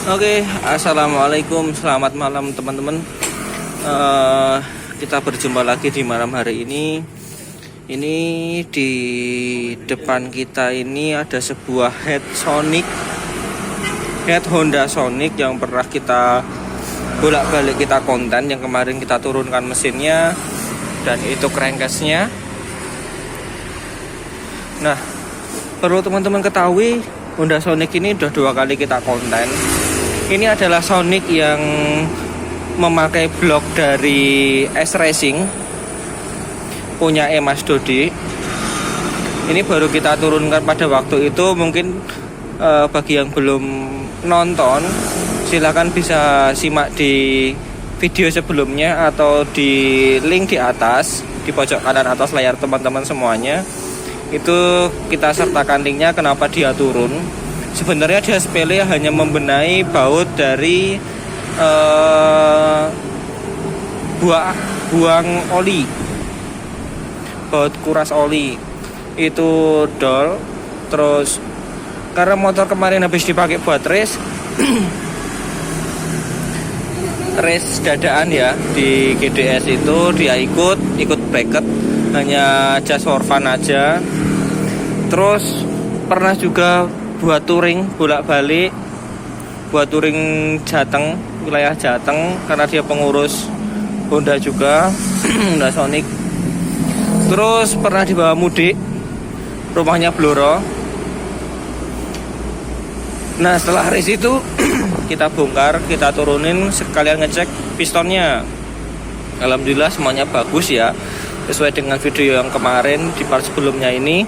Oke, assalamualaikum, selamat malam teman-teman. Kita berjumpa lagi di malam hari ini. Ini di depan kita ini ada sebuah head Honda Sonic yang pernah kita bolak-balik kita konten, yang kemarin kita turunkan mesinnya dan itu crankcase-nya. Nah, perlu teman-teman ketahui, Honda Sonic ini udah 2 kali kita konten. Ini adalah Sonic yang memakai blok dari S Racing punya Mas Dodi. Ini baru kita turunkan pada waktu itu. Mungkin bagi yang belum nonton, silahkan bisa simak di video sebelumnya atau di link di atas, di pojok kanan atas layar teman-teman semuanya. Itu kita sertakan linknya kenapa dia turun. Sebenarnya dia sepele, hanya membenahi baut dari buang oli, baut kuras oli itu dol. Terus karena motor kemarin habis dipakai buat race dadaan ya di GDS, itu dia ikut bracket, hanya just for fun aja. Terus pernah juga buat touring bolak-balik, buat touring Jateng, wilayah Jateng, karena dia pengurus Honda juga, Honda Sonic. Terus pernah dibawa mudik, rumahnya Blora. Nah, setelah race itu kita bongkar, kita turunin, sekalian ngecek pistonnya. Alhamdulillah semuanya bagus ya, sesuai dengan video yang kemarin di part sebelumnya ini.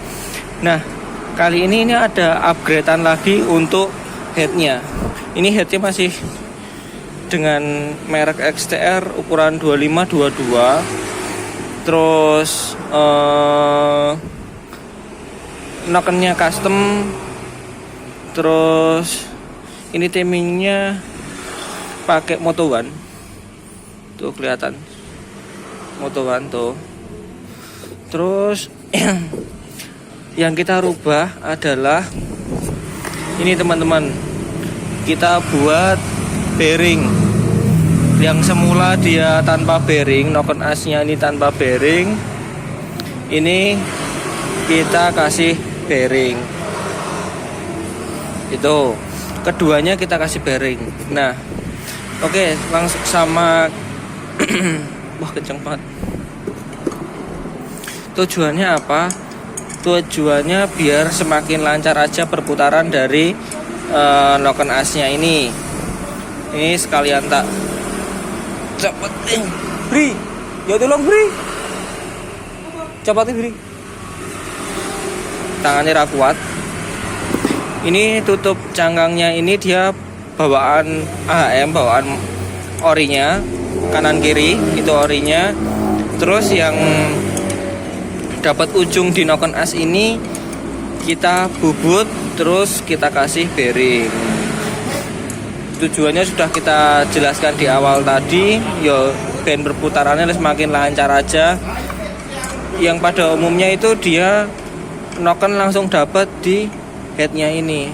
Nah, kali ini ada upgradean lagi untuk headnya. Ini headnya masih dengan merek XTR ukuran 25-22. Terus nokennya custom. Terus ini timingnya pakai Moto One. Tuh kelihatan Moto One tuh. Terus yang kita rubah adalah ini teman-teman, kita buat bearing yang semula dia tanpa bearing, noken asnya ini tanpa bearing, ini kita kasih bearing. Itu keduanya kita kasih bearing. Nah, oke, langsung sama wah kenceng banget. Tujuannya apa? Tujuannya biar semakin lancar aja perputaran dari noken asnya ini. Ini sekalian tak cepetin, Bri. Ya tolong Bri. Cepetin Bri. Tangannya rakuat. Ini tutup cangkangnya ini dia bawaan AHM, bawaan orinya, kanan kiri itu orinya. Terus yang dapat ujung di noken as ini kita bubut, terus kita kasih bearing. Tujuannya sudah kita jelaskan di awal tadi, yo ben perputarannya semakin lancar aja. Yang pada umumnya itu dia noken langsung dapat di headnya ini.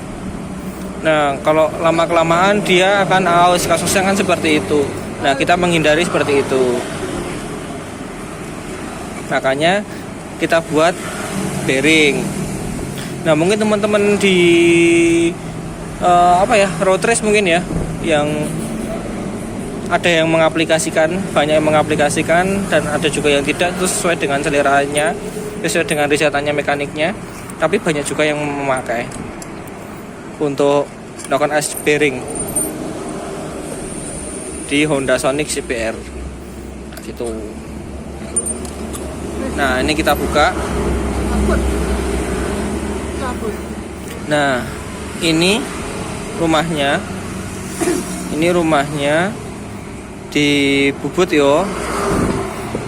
Nah, kalau lama kelamaan dia akan aus, kasusnya kan seperti itu. Nah, kita menghindari seperti itu. Makanya kita buat bearing. Nah, mungkin teman-teman di road race mungkin ya, yang ada yang mengaplikasikan, banyak yang mengaplikasikan, dan ada juga yang tidak. Itu sesuai dengan seleranya, sesuai dengan risetannya mekaniknya. Tapi banyak juga yang memakai untuk noken as bearing di Honda Sonic CBR gitu. Nah, ini kita buka. Nah, ini rumahnya. Ini rumahnya dibubut yo.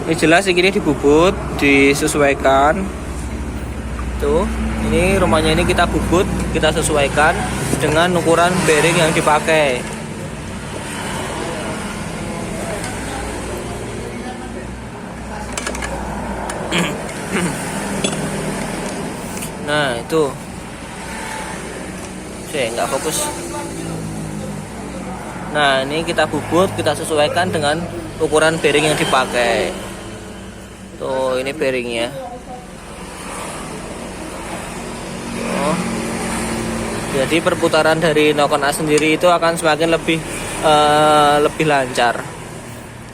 Ini jelas ini dibubut, disesuaikan. Tuh, ini rumahnya ini kita bubut, kita sesuaikan dengan ukuran bearing yang dipakai. Nah, itu saya nggak fokus. Nah, ini kita bubut, kita sesuaikan dengan ukuran bearing yang dipakai. Tuh, ini bearingnya. Tuh. Jadi perputaran dari Nokon A sendiri itu akan semakin lebih lancar.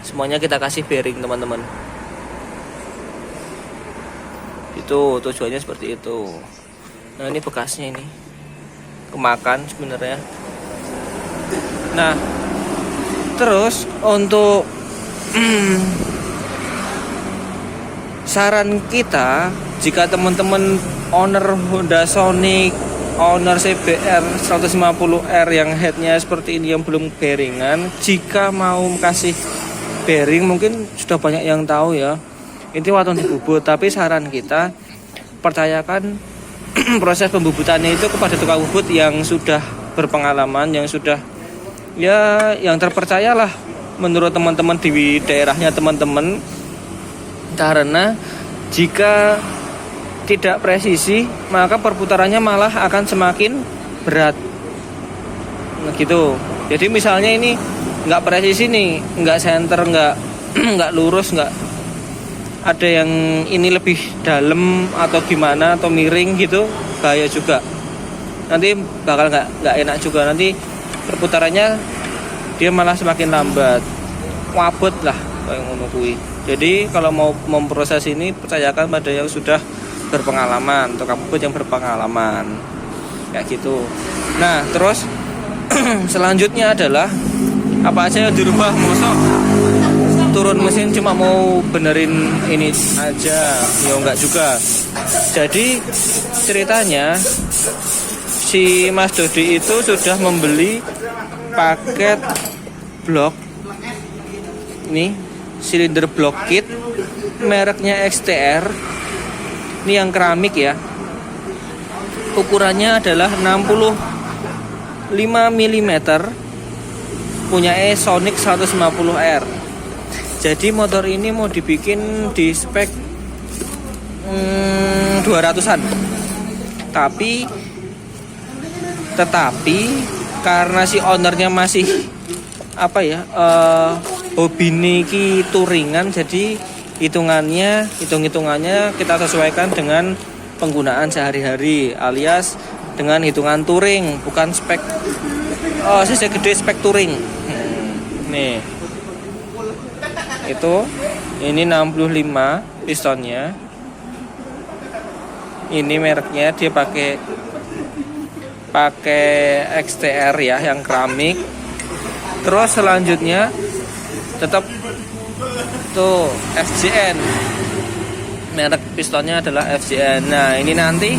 Semuanya kita kasih bearing, teman-teman. Itu tujuannya seperti itu. Nah, ini bekasnya ini kemakan sebenarnya. Nah, terus untuk saran kita, jika teman-teman owner Honda Sonic, owner CBR 150R yang headnya seperti ini yang belum bearingan, jika mau kasih bearing, mungkin sudah banyak yang tahu ya, ini waktu dibubut. Tapi saran kita, percayakan proses pembubutannya itu kepada tukang bubut yang sudah berpengalaman, yang sudah ya yang terpercaya lah menurut teman-teman di daerahnya teman-teman. Karena jika tidak presisi, maka perputarannya malah akan semakin berat. Nah, gitu. Jadi misalnya ini nggak presisi nih, nggak center, nggak lurus, nggak ada yang ini lebih dalam atau gimana atau miring gitu, bahaya juga. Nanti bakal nggak enak juga, nanti perputarannya dia malah semakin lambat, wabut lah kayak ngono kuwi. Jadi kalau mau memproses ini, percayakan pada yang sudah berpengalaman, tukang bubut yang berpengalaman kayak gitu. Nah, terus selanjutnya adalah apa aja yang dirubah. Mosok turun mesin cuma mau benerin ini aja, ya enggak juga. Jadi ceritanya si Mas Dodi itu sudah membeli paket blok ini, silinder block kit mereknya XTR. Ini yang keramik ya, ukurannya adalah 65 mm, punya Sonic 150R. Jadi motor ini mau dibikin di spek 200-an. Tetapi karena si ownernya masih hobi niki touringan, jadi hitung-hitungannya kita sesuaikan dengan penggunaan sehari-hari, alias dengan hitungan touring, bukan spek cc gede, spek touring. Nih. Itu ini 65 pistonnya. Ini mereknya dia pakai XTR ya, yang keramik. Terus selanjutnya tetap tuh FJN. Merek pistonnya adalah FJN. Nah, ini nanti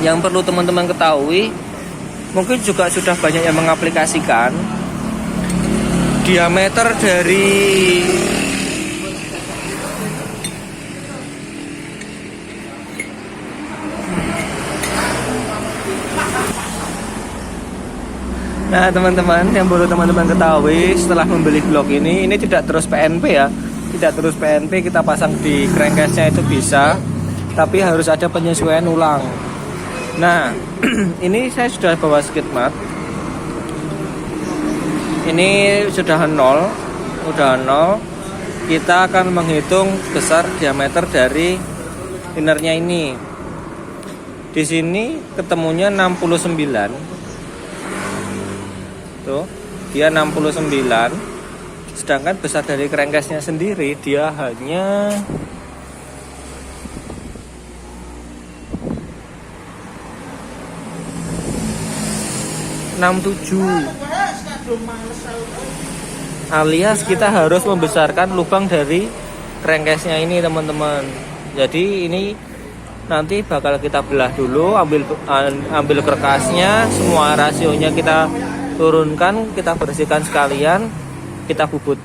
yang perlu teman-teman ketahui, mungkin juga sudah banyak yang mengaplikasikan diameter dari Nah, teman-teman, yang perlu teman-teman ketahui setelah membeli blok ini tidak terus PNP ya. Tidak terus PNP, kita pasang di crankcase-nya itu bisa, tapi harus ada penyesuaian ulang. Nah, ini saya sudah bawa skid mat. Ini sudah nol. Kita akan menghitung besar diameter dari innernya ini. Di sini ketemunya 69. Tuh, dia 69. Sedangkan besar dari crankcase-nya sendiri dia hanya 67. Alias kita harus membesarkan lubang dari crankcase-nya ini, teman-teman. Jadi ini nanti bakal kita belah dulu, ambil kerkasnya, semua rasionya kita turunkan, kita bersihkan sekalian, kita bubut.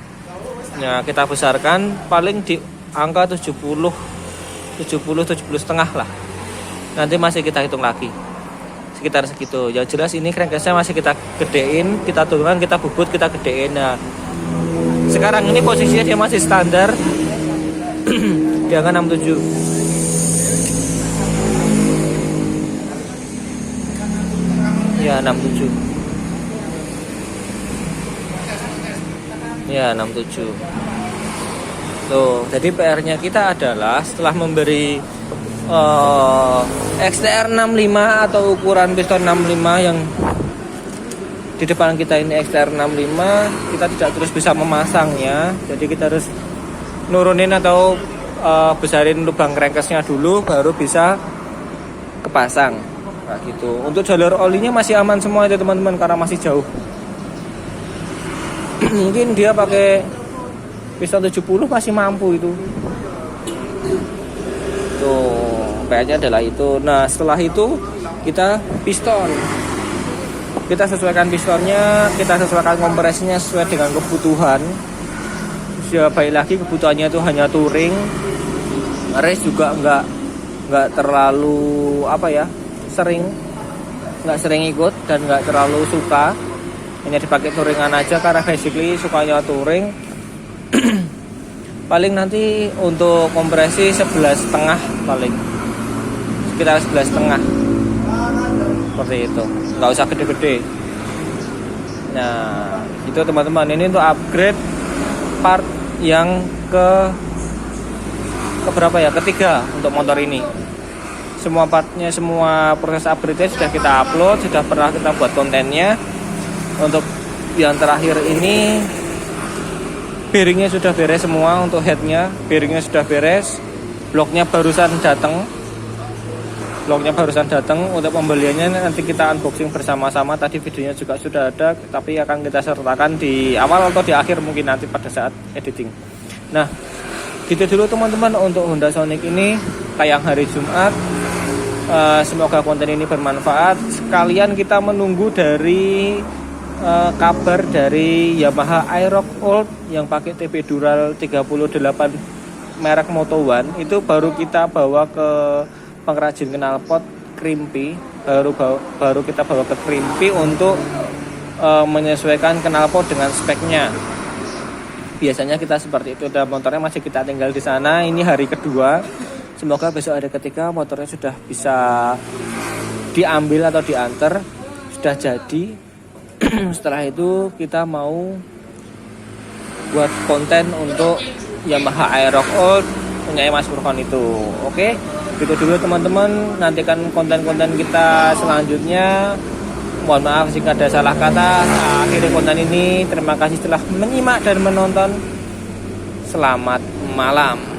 Nah, kita besarkan paling di angka 70 setengah lah. Nanti masih kita hitung lagi sekitar segitu. Yang jelas ini crankcase-nya masih kita gedein, kita turunkan, kita bubut, kita gedein. Nah, sekarang ini posisinya dia masih standar di angka 67. Ya, 67. Ya 67. Tuh, jadi PR-nya kita adalah setelah memberi XTR 65 atau ukuran piston 65 yang di depan kita ini XTR 65, kita tidak terus bisa memasangnya. Jadi kita harus nurunin atau besarin lubang crankcase-nya dulu baru bisa kepasang. Nah, gitu. Untuk jalur olinya masih aman semua itu teman-teman karena masih jauh. Mungkin dia pakai piston 70 masih mampu itu. Tuh, PR-nya adalah itu. Nah, setelah itu kita piston. Kita sesuaikan pistonnya, kita sesuaikan kompresinya sesuai dengan kebutuhan. Ya, baik lagi kebutuhannya itu hanya touring. Race juga nggak terlalu nggak sering ikut dan nggak terlalu suka. Hanya dipakai touringan aja karena basically sukanya touring. Paling nanti untuk kompresi 11,5 paling sekitar 11,5 seperti itu, nggak usah gede-gede. Nah itu teman-teman, ini untuk upgrade part yang keberapa ya, ketiga untuk motor ini. Semua partnya, semua proses upgrade-nya sudah kita upload, sudah pernah kita buat kontennya. Untuk yang terakhir ini bearingnya sudah beres semua, untuk headnya bearingnya sudah beres, bloknya barusan datang. Untuk pembeliannya nanti kita unboxing bersama-sama. Tadi videonya juga sudah ada, tapi akan kita sertakan di awal atau di akhir mungkin nanti pada saat editing. Nah gitu dulu teman-teman untuk Honda Sonic ini tayang hari Jumat. Semoga konten ini bermanfaat. Sekalian kita menunggu dari kabar dari Yamaha Aerox Old yang pakai TP Dural 38 merek Moto One. Itu baru kita bawa ke pengrajin knalpot Krimpi, baru kita bawa ke Krimpi untuk menyesuaikan knalpot dengan speknya. Biasanya kita seperti itu, dan motornya masih kita tinggal di sana. Ini hari kedua, semoga besok hari ketiga motornya sudah bisa diambil atau diantar, sudah jadi. Setelah itu kita mau buat konten untuk Yamaha Aerox Old punya Mas Furqon itu. Oke, gitu dulu teman-teman. Nantikan konten-konten kita selanjutnya. Mohon maaf jika ada salah kata. Akhiri konten ini. Terima kasih telah menyimak dan menonton. Selamat malam.